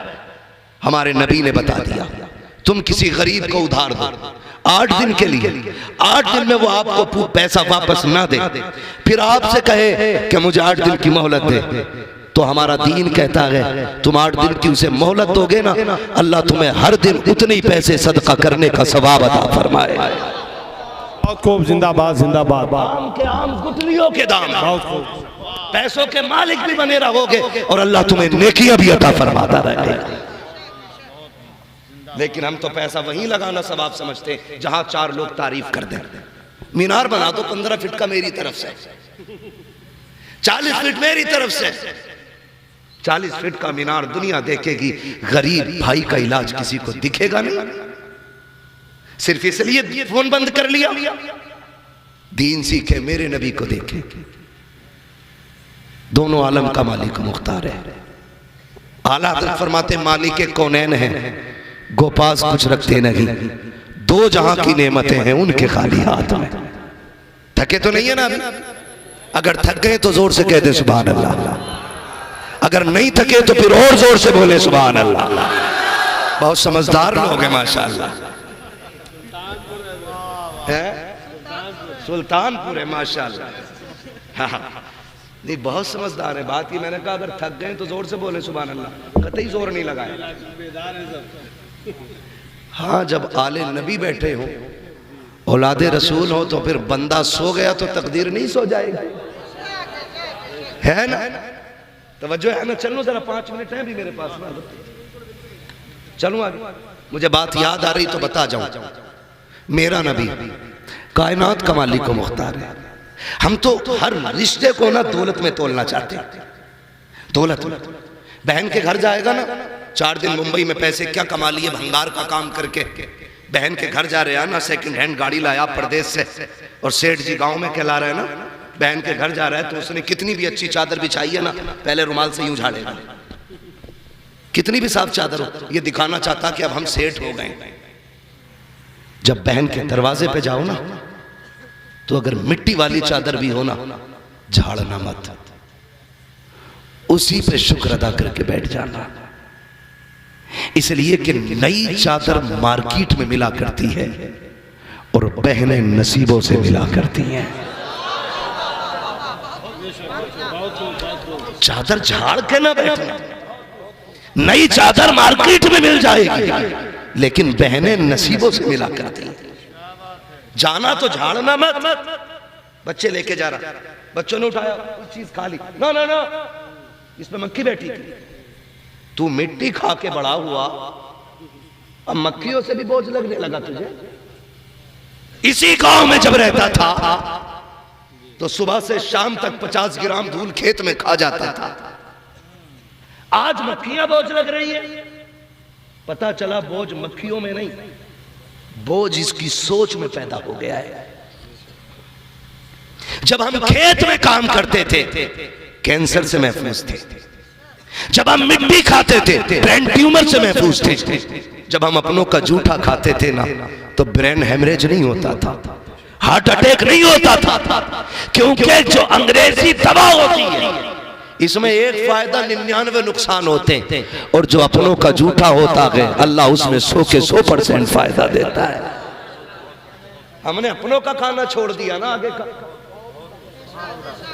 हमारे नबी ने बता दिया, तुम किसी गरीब को उधार दो 8 दिन के लिए, 8 दिन में वो आपको पैसा वापस ना दे, फिर आपसे कहे कि मुझे 8 दिन की मोहलत दे, तो हमारा दीन कहता है तुम 8 दिन की उसे मोहलत दोगे ना, अल्लाह तुम्हें हर दिन उतने ही पैसे सदका करने का सवाब अता फरमाए। खूब जिंदाबाद जिंदाबाद। आम के आम गुठलियों के दाम, पैसों के मालिक भी बने रहोगे और अल्लाह तुम्हें नेकियां भी अता फरमाता रहेगा। लेकिन हम तो पैसा वहीं लगाना सवाब समझते हैं जहां 4 लोग तारीफ कर दें। मीनार बना दो 15 फीट का मेरी तरफ से, 40 फीट मेरी तरफ से। 40 फीट का मीनार दुनिया देखेगी, गरीब भाई का इलाज किसी को दिखेगा नहीं। सिर्फ इसलिए फोन बंद कर लिया। दीन सीखे, मेरे नबी को देखे, दोनों आलम का मालिक मुख्तार है। आला हज़रत फरमाते मालिक कौनैन है, गोपास कुछ रखते नहीं, 2 जहां की नेमतें हैं उनके खाली हाथ में। थके तो नहीं है ना अभी? अगर थक गए तो जोर से कह दे सुभान अल्लाह, अगर नहीं थके तो फिर और जोर से बोले सुभान अल्लाह। बहुत समझदार लोग हैं माशाअल्लाह। सुल्तानपुर है माशाअल्लाह। हाँ, नहीं बहुत समझदार है। बात ही मैंने कहा अगर थक गए तो जोर से बोले सुभान अल्लाह, कतई जोर नहीं लगाए। हाँ, जब आले नबी बैठे हो, औलादे रसूल हो, तो फिर बंदा सो गया तो तकदीर नहीं सो जाएगी, है ना? तवज्जो है ना? चलो जरा 5 मिनट है भी मेरे पास ना, चलूं आगे। मुझे बात याद आ रही तो बता जाऊं। मेरा नबी कायनात का मालिक को मुख्तार है। हम तो हर रिश्ते को ना दौलत में तोलना चाहते हैं। दौलत, बहन के घर जाएगा ना, 4 दिन मुंबई में पैसे क्या कमा लिए भंगार का काम करके। बहन के घर जा रहे हैं ना, सेकंड हैंड गाड़ी लाया प्रदेश से, और सेठ जी गांव में कहला रहे हैं ना, बहन के घर जा रहा है तो उसने कितनी भी अच्छी चादर बिछाई है ना, पहले रुमाल से यूं झाड़ेगा। कितनी भी साफ चादर हो, ये दिखाना चाहता कि अब हम सेठ हो गए। जब बहन के दरवाजे पे जाओ ना, तो अगर मिट्टी वाली चादर भी हो ना, झाड़ना मत, उसी पे शुक्र अदा करके बैठ जाना। इसलिए कि नई चादर मार्केट में मिला करती है और बहनें नसीबों से मिला करती हैं। चादर झाड़ के ना बैठना। नई चादर मार्केट में मिल जाएगी, लेकिन बहनें नसीबों से मिला करती हैं। जाना तो झाड़ना मत। बच्चे लेके जा रहा, बच्चों ने उठाया कुछ चीज खा ली, ना ना ना, इसमें मक्खी बैठी थी। तू मिट्टी खा के बड़ा हुआ, अब मक्खियों से भी बोझ लगने लगा तुझे। इसी गांव में जब रहता था तो सुबह से शाम तक 50 ग्राम धूल खेत में खा जाता था। आज मक्खियां बोझ लग रही है। पता चला बोझ मक्खियों में नहीं, बोझ इसकी सोच में पैदा हो गया है। जब हम खेत में काम करते थे कैंसर से महफूज थे। जब हम मिट्टी खाते थे ब्रेन ट्यूमर से महफूज थे। जब हम अपनों का जूठा खाते थे ना, तो ब्रेन हेमरेज नहीं होता था, हार्ट अटैक नहीं होता था, क्योंकि जो अंग्रेजी दवा होती है इसमें एक फायदा 99 नुकसान होते हैं, और जो अपनों का जूठा होता है अल्लाह उसमें 100 के 100% फायदा देता है। हमने अपनों का खाना छोड़ दिया ना, आगे का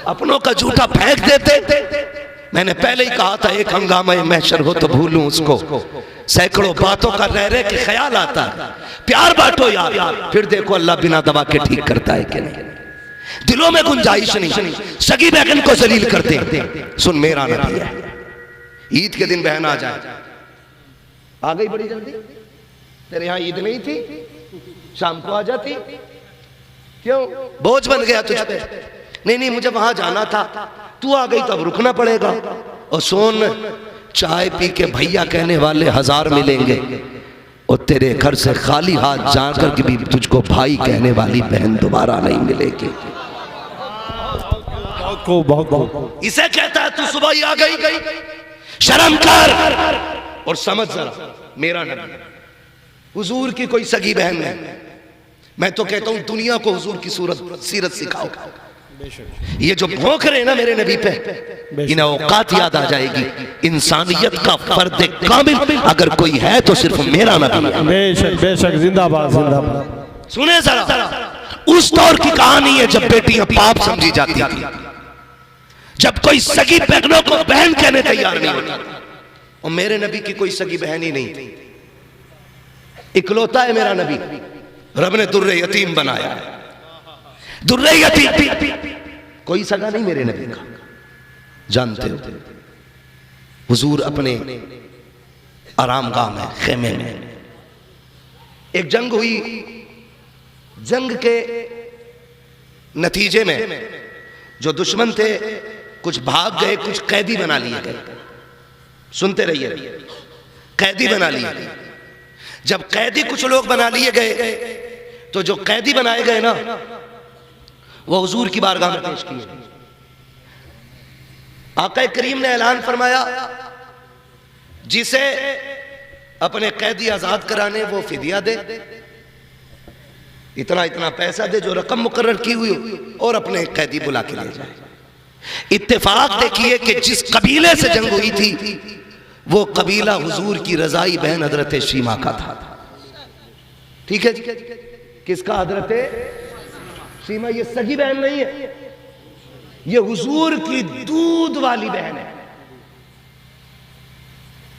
अपनों का जूठा फेंक देते। मैंने पहले ही कहा था एक हंगामा महशर हो तो भूलूं उसको, सैकड़ों बातों का रह रह के ख्याल आता है, प्यार बांटो यार, फिर देखो अल्लाह बिना दवा के ठीक करता है कि नहीं। दिलों में गुंजाइश नहीं, सगी बहन को जलील करते हैं। सुन मेरा नबी है, ईद के दिन बहन आ जाए, आ गई बड़ी जल्दी, तेरे यहाँ ईद नहीं थी, शाम को आ जाती, क्यों बोझ बन गया तुझ पे? नहीं मुझे वहां जाना था, तू आ गई तो अब रुकना पड़ेगा। और सोन चाय पी के भैया कहने वाले 1000 मिलेंगे, और तेरे घर से खाली हाथ जाकर के भी तुझको भाई कहने वाली बहन दोबारा नहीं मिलेगी। बहुत इसे कहता है तू सुबह ही आ गई, शर्म कर और समझ जरा मेरा नबी हुजूर की कोई सगी बहन नहीं। मैं तो कहता हूं दुनिया को हुजूर की सीरत सिखाओ। ये जो भौंक रहे हैं ना मेरे नबी पे, इन्हें औकात याद आ जाएगी। इंसानियत का फर्द कामिल अगर कोई है तो सिर्फ मेरा नबी है। बेशक बेशक, जिंदाबाद जिंदाबाद। सुने जरा, उस दौर की कहानी है जब बेटियां पाप समझी जाती थी, जब कोई सगी बहनों को बहन कहने तैयार नहीं होती। और मेरे नबी की कोई सगी बहन ही नहीं, इकलौता है मेरा नबी। रब ने दुर्रे यतीम बनाया, दुर्रे यतीम, कोई सगा नहीं मेरे नबी का। जानते हो हुजूर अपने आरामगाह में, खेमे में, एक जंग हुई, जंग के नतीजे में जो दुश्मन थे कुछ भाग गए, कुछ कैदी बना लिए गए। सुनते रहिए, कैदी बना लिए गए। जब कैदी कुछ लोग बना लिए गए तो जो कैदी बनाए गए ना वो हुजूर की बारगाह में पेश किए। आका करीम ने ऐलान फरमाया, जिसे अपने कैदी आजाद कराने वो फिदिया दे, इतना इतना पैसा दे जो रकम मुकर्रर की हुई, और अपने कैदी बुला के ले जाए। इत्तेफाक देखिए कि जिस कबीले से जंग हुई थी वो कबीला हुजूर की रजाई बहन हजरत शीमा का था। ठीक है, किसका? हजरत शीमा। ये सगी बहन नहीं है, ये हुजूर की दूध वाली बहन है,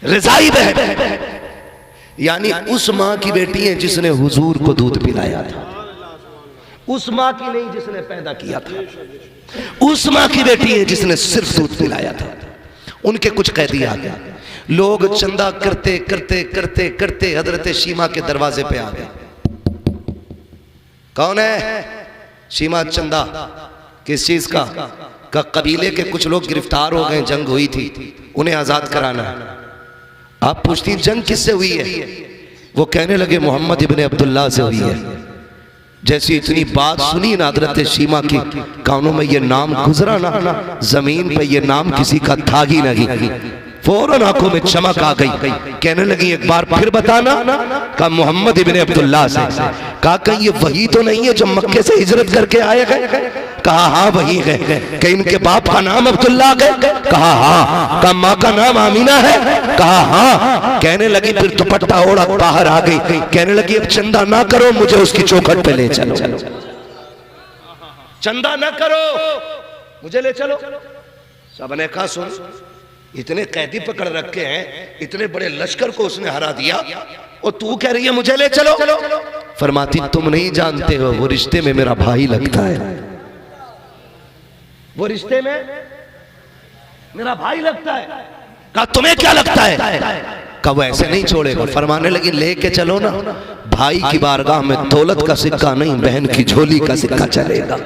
रजाई बहन, यानी उस मां की बेटी है जिसने हुजूर को दूध पिलाया था। उस मां की नहीं जिसने पैदा किया था, उस मां की बेटी है जिसने सिर्फ दूध पिलाया था। उनके कुछ कैदी आ गए, लोग चंदा करते करते करते करते हजरत शीमा के दरवाजे पे आ गए। कौन है? शीमा चंदा। किस चीज का? कबीले के कुछ लोग गिरफ्तार हो गए, जंग हुई थी, उन्हें आजाद कराना है। आप पूछती जंग किससे हुई है? वो कहने लगे मोहम्मद इब्ने अब्दुल्लाह से हुई है। जैसी इतनी बात सुनी ना हजरत शीमा की कानों में ये नाम गुजरा ना, जमीन पे ये नाम किसी का था ही नहीं। फौरन आंखों में चमक आ गई, कहने लगी एक बार फिर बताना। कहा मोहम्मद इब्ने अब्दुल्लाह से। कहा कहीं ये वही तो नहीं है जो मक्के से हिजरत करके आए गए? कहा हाँ वही है। कहीं इनके बाप का नाम अब्दुल्लाह है? कहा हाँ। कहा माँ का नाम आमीना है? कहा हाँ। कहने लगी फिर दुपट्टा ओढ़ा बाहर आ गई, कहने लगी अब चंदा ना करो, मुझे उसकी चौखट पे ले चलो। चंदा ना करो, मुझे ले चलो। सबने कहा सुन, इतने कैदी पकड़ रखे हैं, इतने बड़े लश्कर को उसने हरा दिया, और तू कह रही है मुझे ले चलो। फरमाती तुम नहीं जानते हो, वो रिश्ते में मेरा भाई लगता है, वो रिश्ते में मेरा भाई लगता है। कहा तुम्हें क्या लगता है? कहा वो ऐसे नहीं छोड़ेगा। फरमाने लगी लेके चलो ना, भाई की बारगाह में दौलत का सिक्का नहीं, बहन की झोली का सिक्का चलेगा।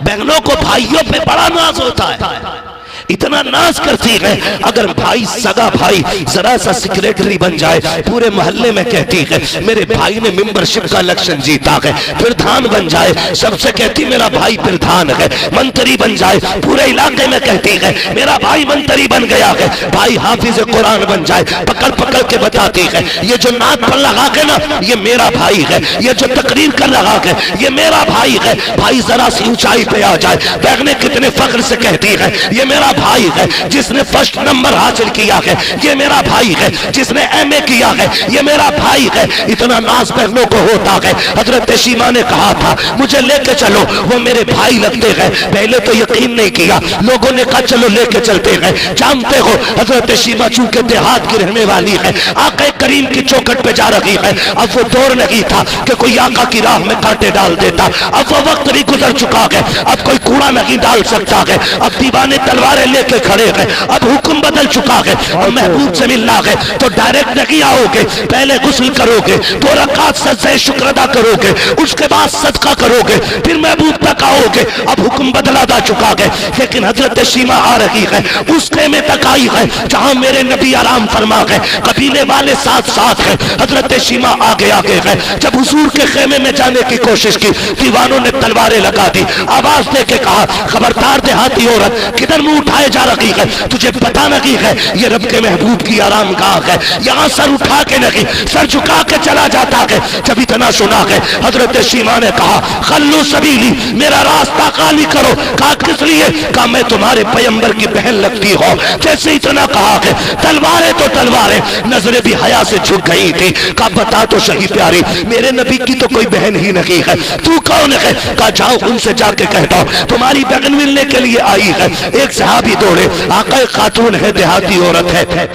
बहनों को भाइयों पे बड़ा नाज होता है, इतना नाज करती है, अगर भाई सगा भाई जरा सा सेक्रेटरी बन जाए, पूरे मोहल्ले में कहती है मेरे भाई ने मेंबरशिप का इलेक्शन जीता है, प्रधान बन जाए सबसे कहती मेरा भाई प्रधान है, मंत्री बन जाए पूरे इलाके में कहती है मेरा भाई मंत्री बन गया है, भाई हाफिज कुरान बन जाए पकड़ पकड़ के बताती है ये जो नाक पर लगा के ना ये मेरा भाई है, ये जो तकरीर कर लगा के ये मेरा भाई है। भाई जरा सी ऊंचाई पे आ जाए, बहनें कितने फख्र से कहती है ये मेरा भाई है जिसने फर्स्ट नंबर हासिल किया है, ये मेरा भाई है जिसने MA किया है, ये मेरा भाई है। इतना नाज बहनों को होता है। हजरत शीमा ने कहा था मुझे लेके चलो, वो मेरे भाई लगते हैं। पहले तो यकीन नहीं किया, लोगों ने कहा चलो लेके चलते हैं। जानते हो हजरत शीमा चूंकि देहात की रहने वाली है, आका करीम की चौखट पे जा रही है। अब वो दौर नहीं था कि कोई आका की राह में कांटे डाल देता, अब वो वक्त भी गुजर चुका है, अब कोई कूड़ा नहीं डाल सकता है। अब दीवाने तलवारें लेके खड़े हैं, अब हुक्म बदल चुका है। और महबूब से मिलना है तो डायरेक्ट नहीं आओगे, पहले गुस्ल करोगे, 2 रकात सज्जे शुक्र अदा करोगे, उसके बाद सदका करोगे, फिर महबूब तक आओगे। अब हुक्म बदला जा चुका है। लेकिन हजरत शीमा आ रही है, उस खेमे तक आई है जहां मेरे नबी आराम फरमा है, कबीले वाले साथ साथ है। हजरत शीमा आगे आगे है। जब हुजूर के खेमे में जाने की कोशिश की, दीवानों ने तलवारें लगा दी, आवाज दे के कहा खबरदार देहाती औरत, किधर मुंह उठाए जा रही है, तुझे पता नहीं है ये रब के महबूब की आराम गाह है, यहाँ सर उठा के नहीं सर झुका के चला जाता है। जब इतना सुना है हजरत शीमा ने कहा खल्लू सबीली, मेरा रास्ता खाली करो। कहा किस लिए? कहा मैं तुम्हारे पैगंबर की बहन लगती हो। जैसे इतना कहा है तलवारें तो तलवारें, नजरें भी हया से झुक गई थी। कहा बता तो सही प्यारी, मेरे नबी की तो कोई बहन ही नहीं है, तू कौन है? कहा जाओ उनसे जाके कहता हूं तुम्हारी बहन मिलने के लिए आई है। एक सहाबी दौड़े, आका खातून है, देहाती औरत है,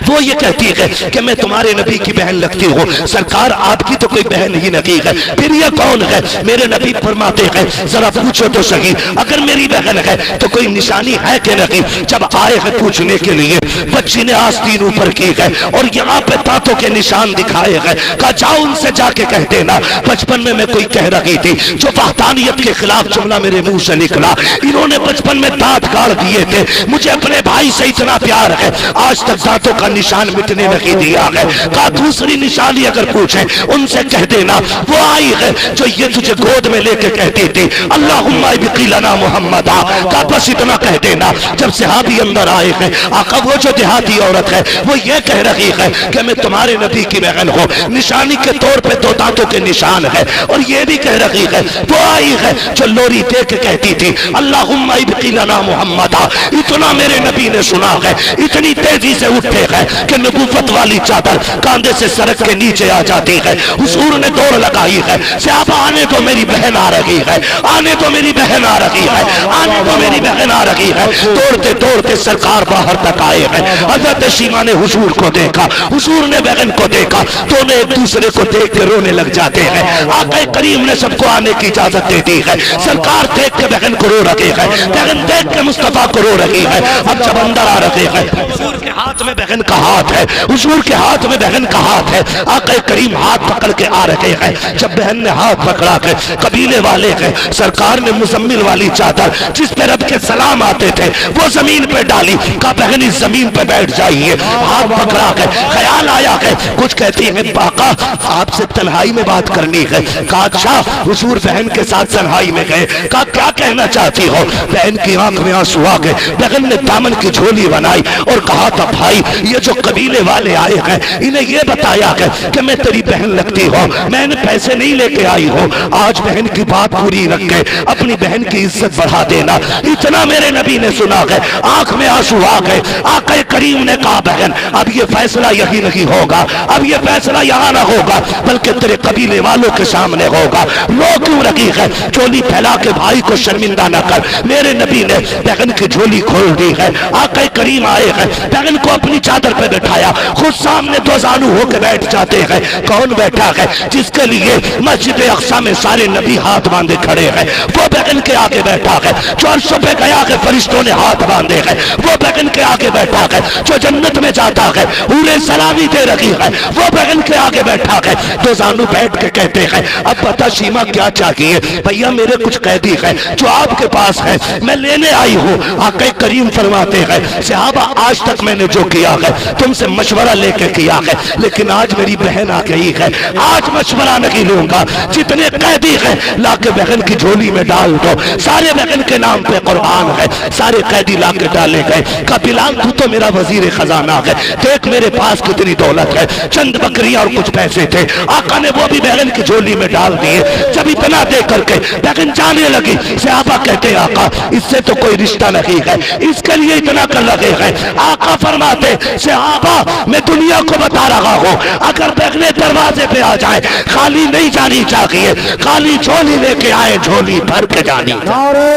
वो ये कहती है कि मैं तुम्हारे नबी की बहन लगती हूँ। सरकार आपकी तो कोई बहन ही नहीं है, फिर ये कौन है? मेरे नबी फरमाते हैं जरा पूछो तो सही, अगर मेरी बहन है तो कोई निशानी है कि नहीं? जब आए हैं पूछने के लिए, बच्ची ने आस्तीन ऊपर की है और यहाँ पे दांतों के निशान दिखाए हैं। कहा जाओ उनसे जाके कह देना बचपन में मैं कोई कह रही थी जो वहदानियत के खिलाफ जुमला मेरे मुंह से निकला, इन्होंने बचपन में दांत गाड़ दिए थे, मुझे अपने भाई से इतना प्यार है, आज तक दांतों का निशान मिटने नहीं दिया है। कहा दूसरी निशानी अगर पूछे उनसे कह देना वो आई है जो ये तुझे गोद में लेके कहती थी अल्लाहुम्मा बिकिलना मुहम्मदा। कहा बस इतना कह देना। जब सहाबी अंदर आए हैं, आका वो जो देहाती औरत है वो ये कह रही है कि मैं तुम्हारे नबी की बहन हूँ, निशानी के तौर पे 2 दांतों के निशान है, और ये भी कह रही है वो आई है जो लोरी दे के कहती थी अल्लाहुम्मा बिकिलना मुहम्मदा। इतना मेरे नबी ने सुना है, इतनी तेजी से उठे हैं कि नबूवत वाली चादर कांधे से सरक के नीचे आ जाती है। हुजूर ने दौड़ लगाई है, सहाबा आने तो मेरी बहन आ रही है, आने तो मेरी बहन आ रही है, आने तो मेरी बहन आ रही है। दौड़ते दौड़ते सरकार बाहर तक आए हैं। हजरत शीमा ने हुजूर को देखा, हुजूर ने बहन को देखा, दोनों एक दूसरे को देख के रोने लग जाते हैं। आका करीम ने सबको आने की इजाजत दे दी है। सरकार देख के बहन को रो रही है, बहन देख के मुस्तफा को रो रही है। अब जब अंदर आ रहे हैं, हुजूर के हाथ में बहन का हाथ है, हुजूर के हाथ में बहन का हाथ है। आका करीम हाथ पकड़ के आ रहे हैं। जब बहन ने हाथ पकड़ा के, कबीले वाले हैं, सरकार ने मुजम्मिल वाली चादर जिस पे रब के सलाम आते थे वो जमीन पे डाली। कहा बहन इस जमीन पे बैठ जाइए। हाथ पकड़ा के ख्याल आया है, कुछ कहती है बाका आपसे तन्हाई में बात करनी है। कहा अच्छा। हुजूर बहन के साथ तन्हाई में गए। कहा क्या कहना चाहती हो? बहन की आंख में आंसू आ गए। बहन ने दामन की झोली बनाई और कहा था भाई ये जो कबीले वाले आए हैं इन्हें ये बताया है कि मैं तेरी बहन लगती हूँ, मैंने पैसे नहीं लेके आई हूँ, आज बहन की बात पूरी रख के अपनी बहन की इज्जत बढ़ा देना। इतना मेरे नबी ने सुना है, आंख में आंसू आ गए। आका करीम ने कहा बहन अब ये फैसला यही नहीं होगा, अब ये फैसला यहाँ ना होगा बल्कि तेरे कबीले वालों के सामने होगा। रो क्यों रही है? झोली फैला के भाई को शर्मिंदा न कर। मेरे नबी ने बहन की झोली खोल दी है। आका करीम आए हैं, बहन को अपनी चादर पे बैठाया, खुद सामने 2 जानू होकर बैठ जाते हैं। कौन बैठा है? जिसके लिए मस्जिद अक्सा में सारे नबी हाथ बांधे खड़े हैं, वो बहन के आगे बैठा है। जो अर्श पे गया है फरिश्तों ने हाथ बांधे हैं, वो बहन के आगे बैठा है। जो जन्नत में जाता है पूरे सलामी दे रही है, वो बहन के आगे बैठा है। 2 जानू बैठ के कहते हैं अब बता शीमा क्या चाहिए? भैया मेरे कुछ कैदी है जो आपके पास है, मैं लेने आई हूँ। आका करीम फरमाते हैं सहाबा आज तक मैंने जो किया है तुमसे मशवरा लेके किया है, लेकिन आज मेरी बहन आ गई है, आज मशवरा नहीं लूंगा। जितने कैदी हैं लाके बहन की झोली में डाल दो। सारे बहन के नाम पे कुरान है, सारे कैदी लाके डाले गए। का बिलाल तू तो मेरा वजीर खजाना है, देख मेरे पास कितनी दौलत है, चंद बकरियां और कुछ पैसे थे। आका ने वो भी बहन की झोली में डाल दिए। जब इतना दे करके लेकिन जाने लगी। सहाबा कहते हैं आका इससे तो कोई रिश्ता नहीं है, इसके लिए इतना कर रहे हैं। आका फरमाते सहाबा मैं दुनिया को बता रहा हूँ, अगर देखने दरवाजे पे आ जाए खाली नहीं जानी चाहिए, खाली झोली लेके आए झोली भर के जानी। नारे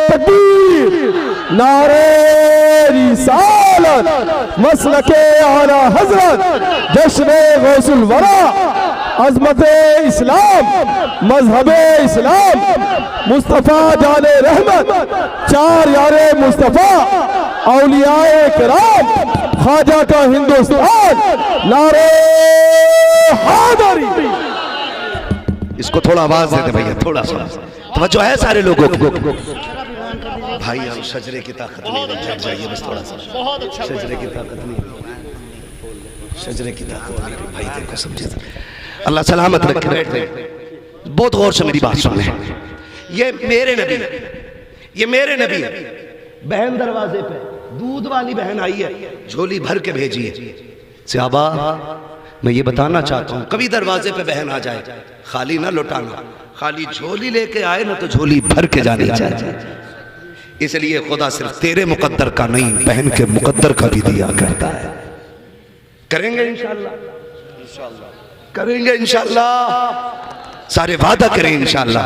तकबीर, नारे रिसालत, मसलके आला हजरत, जश्न गौसुल वरा, अजमत इस्लाम, मजहब इस्लाम, मुस्तफ़ा जाने रहमत, चार यारे मुस्तफ़ा, औलियाए किराम, ख्वाजा का हिंदुस्तान, नारे हैदरी। इसको थोड़ा आवाज दे दे भैया, थोड़ा सा तवज्जो है सारे लोगों को। भाई हम शजरे की ताकत नहीं, झट जाइए बस थोड़ा सा। बहुत अच्छा शजरे की ताकत नहीं, शजरे की ताकत नहीं भाई, देखो समझे। अल्लाह सलामत रखे। बहुत गौर से मेरी बात सुने। ये मेरे नबी, ये मेरे नबी है। बहन दरवाजे पे दूध वाली बहन आई है, झोली भर के भेजी है। सहाबा मैं ये बताना चाहता हूँ कभी दरवाजे पे बहन आ जाए खाली ना लौटाना, खाली झोली लेके आए ना तो झोली भर के जानी चाहिए। इसलिए खुदा सिर्फ तेरे मुकद्दर का नहीं बहन के मुकद्दर का भी दिया करता है। करेंगे इंशाल्लाह, करेंगे इंशाल्लाह, सारे वादा करें इंशाल्लाह।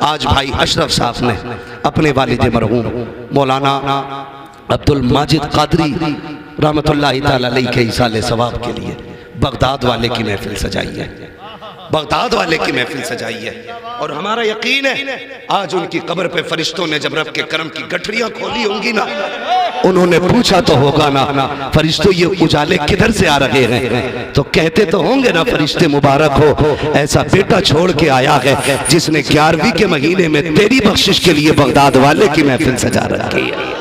आज भाई अशरफ साहब ने अपने वालिद मरहूम मौलाना अब्दुल माजिद कादरी रहमतुल्लाह तआला अलैहि के इसाले सवाब के लिए बगदाद वाले की महफिल सजाई है, बगदाद वाले की महफिल सजाई है। और हमारा यकीन है आज उनकी कब्र पे फरिश्तों ने जब रब के करम की गठरियां खोली होंगी ना, उन्होंने पूछा तो होगा ना फरिश्तों ये उजाले किधर से आ रहे हैं, तो कहते तो होंगे ना फरिश्ते मुबारक हो ऐसा बेटा छोड़ के आया है जिसने 11वीं के महीने में तेरी बख्शिश के लिए बगदाद वाले की महफिल सजा रखी है।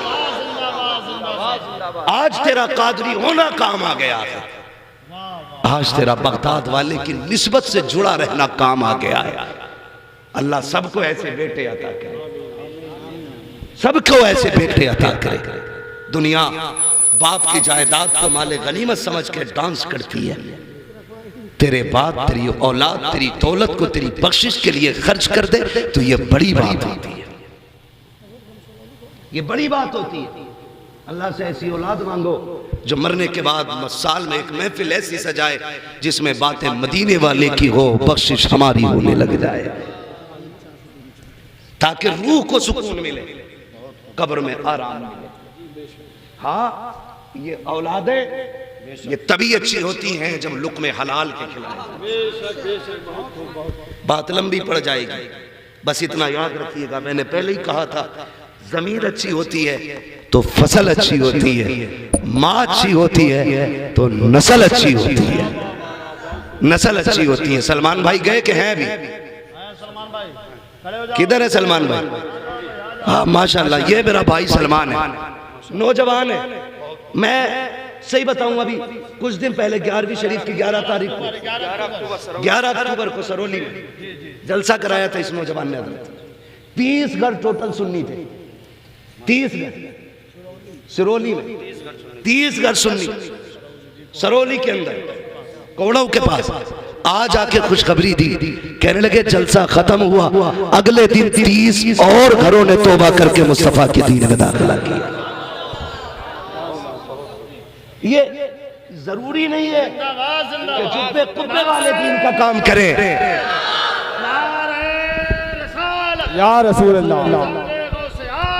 आज तेरा कादरी होना काम आ गया है, आज तेरा बगदाद वाले की निस्बत से जुड़ा रहना काम आ गया है। अल्लाह सबको ऐसे बेटे अता करे, सबको ऐसे बेटे अता करे। दुनिया बाप की जायदाद को माले गनीमत समझ के डांस करती है, तेरे बाप तेरी औलाद तेरी दौलत को तेरी बख्शिश के लिए खर्च कर दे तो ये बड़ी बात होती है, ये बड़ी बात होती है। अल्लाह से ऐसी औलाद मांगो जो मरने के बाद साल में एक महफिल ऐसी सजाए जिसमें बातें मदीने वाले की हो, बख्शिश हमारी होने लग जाए, ताकि रूह को सुकून मिले, कब्र में आराम मिले। हाँ ये औलादें ये तभी अच्छी होती हैं जब लुक़्मे हलाल के खिलाए। बात लंबी पड़ जाएगी, बस इतना याद रखिएगा, मैंने पहले ही कहा था जमीन अच्छी होती है तो फसल अच्छी होती है, माँ अच्छी होती है तो नस्ल अच्छी होती है, नस्ल अच्छी होती है। सलमान भाई गए कि हैं अभी? सलमान भाई किधर है सलमान भाई? हाँ माशाल्लाह, ये मेरा भाई सलमान है, नौजवान है। मैं सही बताऊं अभी कुछ दिन पहले 11वीं शरीफ की 11 तारीख को 11 अक्टूबर को सरोली में जलसा कराया था इस नौजवान ने। 30 घर टोटल सुन्नी थे, 30 घर सिरोली में, 30 घर सुन्नी सरोली के अंदर कोड़ों के पास। आज आके खुशखबरी दी, कहने लगे जलसा खत्म हुआ, अगले दिन 30 और घरों ने तौबा करके मुस्तफा के दीन में दाखिला किया। ये जरूरी नहीं है कि जुब्बे कुब्बे वाले दीन का काम करें। या रसूल अल्लाह,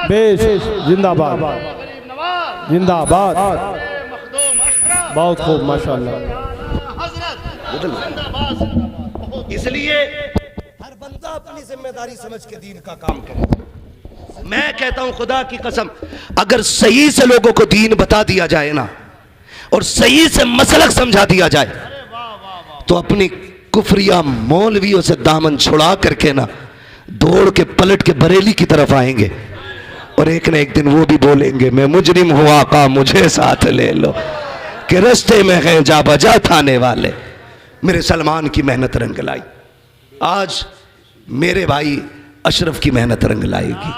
बेश जिंदाबाद जिंदाबाद, बहुत खूब माशाअल्लाह। इसलिए हर बंदा अपनी जिम्मेदारी समझ के दीन का काम करे। मैं कहता हूं खुदा की कसम, अगर सही से लोगों को दीन बता दिया जाए ना और सही से मसलक समझा दिया जाए तो अपनी कुफरिया मौलवियों से दामन छुड़ा करके ना दौड़ के पलट के बरेली की तरफ आएंगे और एक न एक दिन वो भी बोलेंगे मैं मुजरिम हुआ का मुझे साथ ले लो, कि रास्ते में हैं जा बजा थाने वाले। मेरे सलमान की मेहनत रंग लाई, आज मेरे भाई अशरफ की मेहनत रंग लाएगी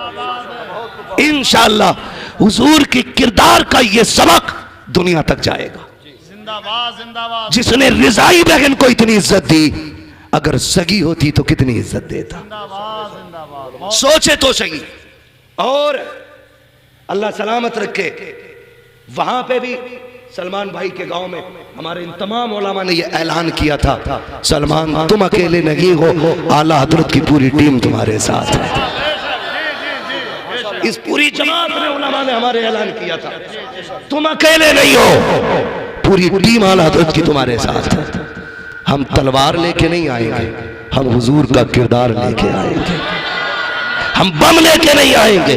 इंशाअल्लाह। हुजूर की किरदार का ये सबक दुनिया तक जाएगा। जिंदाबाद जिंदाबाद। जिसने रिजाई बहन को इतनी इज्जत दी, अगर सगी होती तो कितनी इज्जत देता। जिंदाबाद जिंदाबाद। सोचे तो सही। और अल्लाह सलामत रखे, वहां पे भी सलमान भाई के गांव में हमारे इन तमाम उलमा ने यह ऐलान किया था, सलमान तुम अकेले नहीं हो, आला हजरत की पूरी टीम तुम्हारे साथ है। इस पूरी जमात ने उलमा ने हमारे ऐलान किया था, तुम अकेले नहीं हो, पूरी टीम आला हजरत की तुम्हारे साथ है। हम तलवार लेके नहीं आएंगे, हम हुजूर का किरदार लेके आएंगे। हम बम लेके नहीं आएंगे,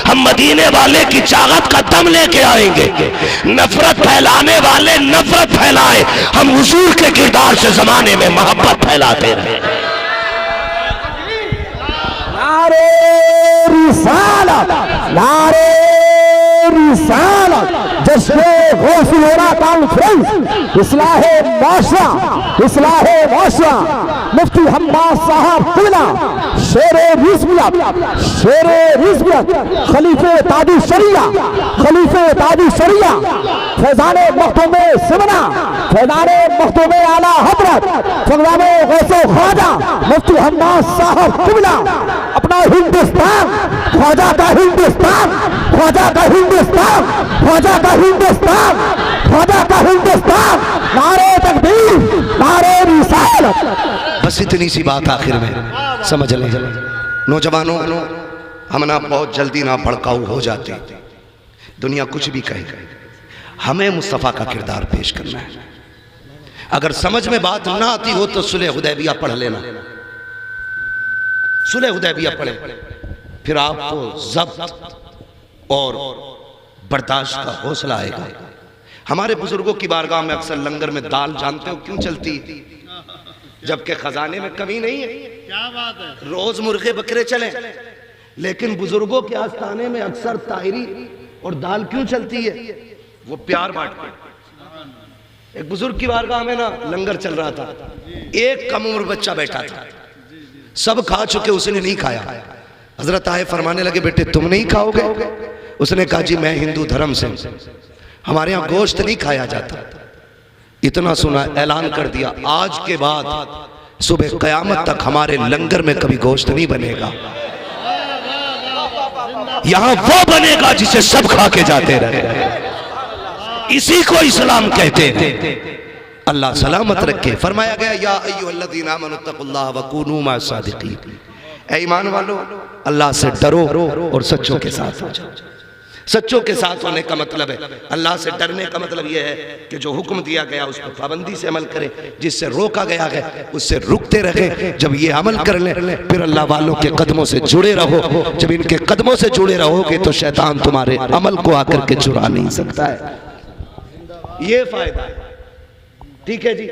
हम मदीने वाले की चाहत का दम लेके आएंगे। नफरत फैलाने वाले नफरत फैलाए, हम हुजूर के किरदार से जमाने में मोहब्बत फैलाते रहे। नारे रिसालत, नारे रिसालत, जश्न गौसुल वरा कॉन्फ्रेंस, इस्लाहे माशरा, इस्लाहे माशरा, मुफ्ती हम्माद साहब किबला, शेरे रिज़वियत, शेरे रिज़वियत, खलीफे ताजु शरिया, खलीफे ताजु शरिया, फैज़ाने मखदूमे सिमना, फैज़ाने मखदूमे आला हज़रत, फैज़ाने गौसो ख्वाजा मुफ्ती हम्माद साहब किबला, अपना हिंदुस्तान, ख्वाजा का हिंदुस्तान, ख्वाजा का हिंदुस्तान, ख्वाजा का हिंदुस्तान, ख्वाजा का हिंदुस्तान, नारे तकबीर, नारे रिसालत। बस इतनी सी बात आखिर में समझ लें नौजवानों, हम ना बहुत जल्दी ना भड़काऊ हो जाते, दुनिया कुछ भी कहे, हमें मुस्तफ़ा का किरदार पेश करना है। अगर समझ में बात ना आती हो तो सुलह हुदैबिया पढ़ लेना, सुलह हुदैबिया पढ़े, फिर आपको ज़ब्त और बर्दाश्त का हौसला आएगा। हमारे बुजुर्गों की बारगाह में अक्सर लंगर में दाल जानते हो क्यों चलती, जबकि खजाने में कमी नहीं है। क्या बात है। रोज मुर्गे बकरे चले, लेकिन बुजुर्गों के आस्थाने में अक्सर ताहिरी और दाल क्यों चलती है? वो प्यार बांटते। एक बुजुर्ग की बारगाह में ना लंगर चल रहा था, एक कम उम्र बच्चा बैठा था, सब खा चुके, उसने नहीं खाया। हजरत आए फरमाने लगे, बेटे तुम नहीं खाओगे? उसने कहा जी मैं हिंदू धर्म से, हमारे यहाँ गोश्त नहीं खाया जाता। इतना सुना, ऐलान कर दिया आज के बाद सुबह कयामत तक हमारे लंगर में कभी गोश्त नहीं बनेगा, यहाँ वो बनेगा जिसे सब खा के जाते रहे। इसी को इस्लाम कहते हैं। अल्लाह सलामत रखे। फरमाया गया या अय्युहल्लज़ीना आमनुत्तकुल्लाह वकूनू मअस-सादिक़ीन, ऐ ईमान वालो अल्लाह से डरो और सच्चों के साथ हो जाओ। सच्चों के साथ होने का मतलब है, अल्लाह से डरने का मतलब यह है कि जो हुक्म दिया गया उस पर पाबंदी से अमल करें, जिससे रोका गया है उससे रुकते रहें। जब ये अमल कर लें फिर अल्लाह वालों के कदमों से जुड़े रहो। जब इनके कदमों से जुड़े रहोगे तो शैतान तुम्हारे अमल को आकर के चुरा नहीं सकता है। ये फायदा है। ठीक है जी,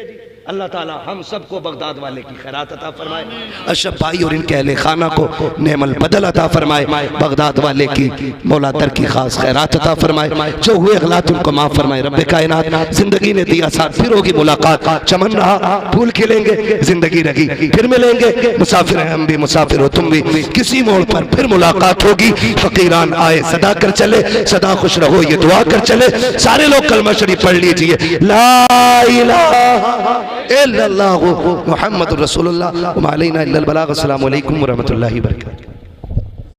अल्लाह ताला हम सबको बगदाद वाले की खैरात अता फरमाए, अशरफ भाई और इनके अहले खाना को नेमल बदल अता फरमाए, बगदाद वाले की मौला दर की खास खैरात अता फरमाए, जो हुए गलत उनको माफ फरमाए। रब्बे कायनात जिंदगी ने दिया साथ, फिर होगी मुलाकात, चमन रहा फूल खिलेंगे, जिंदगी रही फिर मिलेंगे। मुसाफिर हैं हम भी, मुसाफिर हो तुम भी, किसी मोड़ पर फिर मुलाकात होगी। फकीरान आए सदा कर चले, सदा खुश रहो ये दुआ कर चले। सारे लोग कलमा शरीफ पढ़ लीजिए, ला इलाहा इल्लल्लाहु मुहम्मदुर रसूलुल्लाह व मा अलैना इल्लल बलाग। अस्सलामु अलैकुम व रहमतुल्लाहि व बरकातहू।